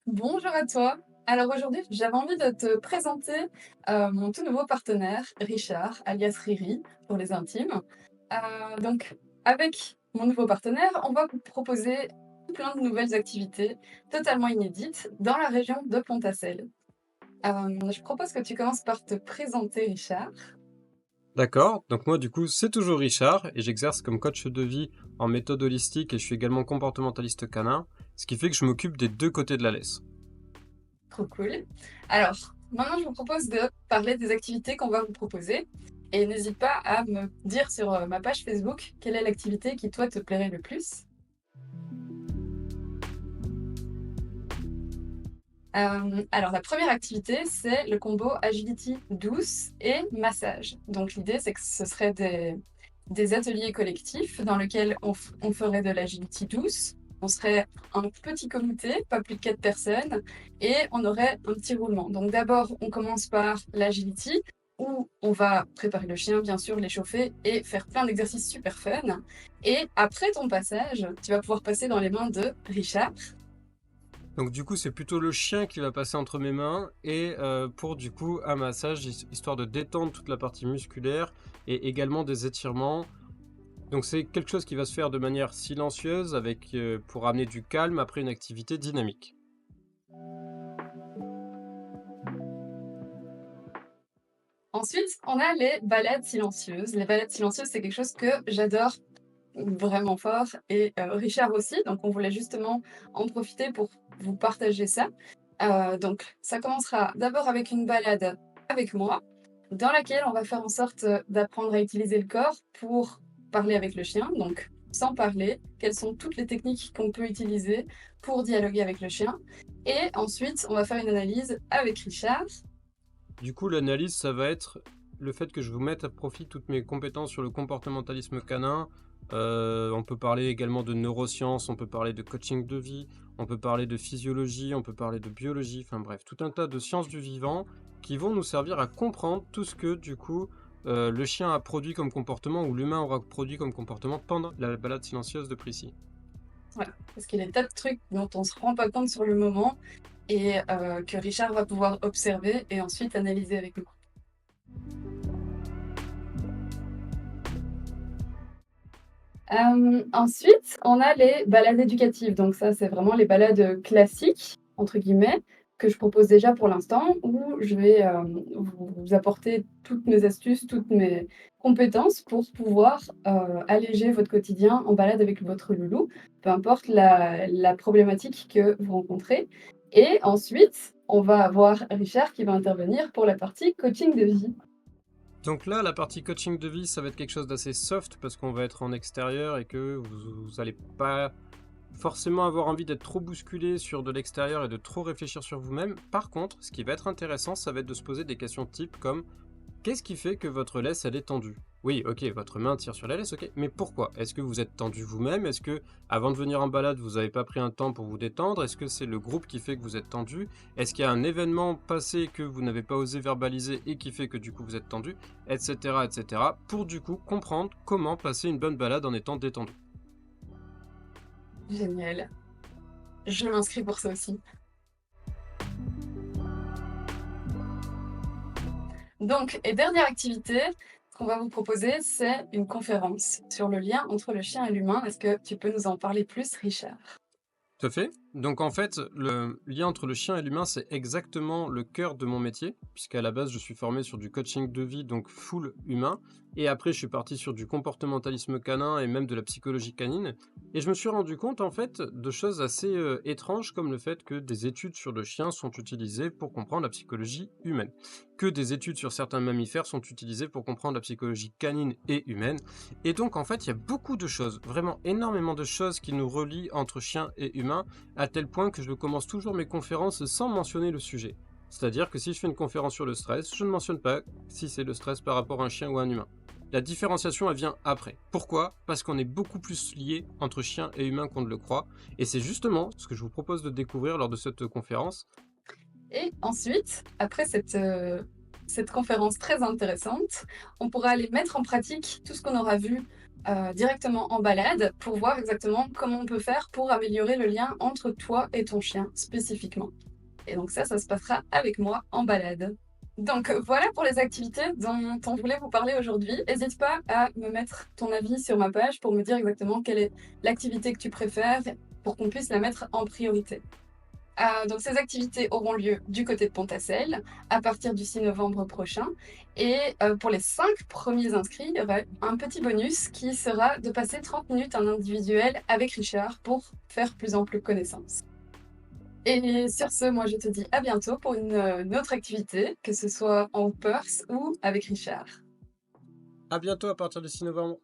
Bonjour à toi. Alors aujourd'hui, j'avais envie de te présenter mon tout nouveau partenaire, Richard, alias Riri, pour les intimes. Donc, avec mon nouveau partenaire, on va vous proposer plein de nouvelles activités totalement inédites dans la région de Pontacelle. Je propose que tu commences par te présenter, Richard. D'accord, donc moi du coup c'est toujours Richard et j'exerce comme coach de vie en méthode holistique et je suis également comportementaliste canin, ce qui fait que je m'occupe des deux côtés de la laisse. Trop cool. Alors, maintenant, je vous propose de parler des activités qu'on va vous proposer. Et n'hésite pas à me dire sur ma page Facebook quelle est l'activité qui, toi, te plairait le plus. Alors, la première activité, c'est le combo agility douce et massage. Donc, l'idée, c'est que ce serait des ateliers collectifs dans lesquels on ferait de l'agility douce. On serait un petit comité, pas plus de 4 personnes, et on aurait un petit roulement. Donc, d'abord, on commence par l'agility, où on va préparer le chien, bien sûr, l'échauffer et faire plein d'exercices super fun. Et après ton passage, tu vas pouvoir passer dans les mains de Richard. Donc du coup c'est plutôt le chien qui va passer entre mes mains et pour du coup un massage histoire de détendre toute la partie musculaire et également des étirements. Donc c'est quelque chose qui va se faire de manière silencieuse avec pour amener du calme après une activité dynamique. Ensuite, on a les balades silencieuses. Les balades silencieuses, c'est quelque chose que j'adore vraiment fort et Richard aussi. Donc, on voulait justement en profiter pour vous partager ça. Donc, ça commencera d'abord avec une balade avec moi, dans laquelle on va faire en sorte d'apprendre à utiliser le corps pour parler avec le chien. Donc, sans parler, quelles sont toutes les techniques qu'on peut utiliser pour dialoguer avec le chien. Et ensuite, on va faire une analyse avec Richard. Du coup, l'analyse, ça va être le fait que je vous mette à profit toutes mes compétences sur le comportementalisme canin. On peut parler également de neurosciences, on peut parler de coaching de vie, on peut parler de physiologie, on peut parler de biologie, enfin bref, tout un tas de sciences du vivant qui vont nous servir à comprendre tout ce que, du coup, le chien a produit comme comportement ou l'humain aura produit comme comportement pendant la balade silencieuse de Prissy. Voilà, parce qu'il y a des tas de trucs dont on se rend pas compte sur le moment et que Richard va pouvoir observer et ensuite analyser avec nous. Ensuite, on a les balades éducatives. Donc ça, c'est vraiment les balades classiques, entre guillemets, que je propose déjà pour l'instant, où je vais vous apporter toutes mes astuces, toutes mes compétences pour pouvoir alléger votre quotidien en balade avec votre loulou, peu importe la problématique que vous rencontrez. Et ensuite, on va avoir Richard qui va intervenir pour la partie coaching de vie. Donc là, la partie coaching de vie, ça va être quelque chose d'assez soft parce qu'on va être en extérieur et que vous allez pas forcément avoir envie d'être trop bousculé sur de l'extérieur et de trop réfléchir sur vous-même. Par contre, ce qui va être intéressant, ça va être de se poser des questions type comme qu'est-ce qui fait que votre laisse elle est tendue? Oui, ok, votre main tire sur la laisse, ok, mais pourquoi? Est-ce que vous êtes tendu vous-même? Est-ce que, avant de venir en balade, vous n'avez pas pris un temps pour vous détendre? Est-ce que c'est le groupe qui fait que vous êtes tendu? Est-ce qu'il y a un événement passé que vous n'avez pas osé verbaliser et qui fait que du coup vous êtes tendu? Etc, etc, pour du coup comprendre comment passer une bonne balade en étant détendu. Génial. Je m'inscris pour ça aussi. Donc, et dernière activité, ce qu'on va vous proposer, c'est une conférence sur le lien entre le chien et l'humain. Est-ce que tu peux nous en parler plus, Richard? Tout à fait. Donc en fait, le lien entre le chien et l'humain, c'est exactement le cœur de mon métier, puisqu'à la base, je suis formé sur du coaching de vie, donc full humain, et après, je suis parti sur du comportementalisme canin et même de la psychologie canine, et je me suis rendu compte en fait de choses assez étranges, comme le fait que des études sur le chien sont utilisées pour comprendre la psychologie humaine, que des études sur certains mammifères sont utilisées pour comprendre la psychologie canine et humaine, et donc en fait, il y a beaucoup de choses, vraiment énormément de choses qui nous relient entre chien et humain, à tel point que je commence toujours mes conférences sans mentionner le sujet. C'est-à-dire que si je fais une conférence sur le stress, je ne mentionne pas si c'est le stress par rapport à un chien ou à un humain. La différenciation, elle vient après. Pourquoi? Parce qu'on est beaucoup plus liés entre chien et humain qu'on ne le croit. Et c'est justement ce que je vous propose de découvrir lors de cette conférence. Et ensuite, après cette conférence très intéressante, on pourra aller mettre en pratique tout ce qu'on aura vu directement en balade pour voir exactement comment on peut faire pour améliorer le lien entre toi et ton chien spécifiquement. Et donc ça se passera avec moi en balade. Donc voilà pour les activités dont on voulait vous parler aujourd'hui. N'hésite pas à me mettre ton avis sur ma page pour me dire exactement quelle est l'activité que tu préfères pour qu'on puisse la mettre en priorité. Donc ces activités auront lieu du côté de Pontacelle à partir du 6 novembre prochain et pour les 5 premiers inscrits, il y aura un petit bonus qui sera de passer 30 minutes en individuel avec Richard pour faire plus ample connaissance. Et sur ce, moi je te dis à bientôt pour une autre activité, que ce soit en Perse ou avec Richard. À bientôt à partir du 6 novembre.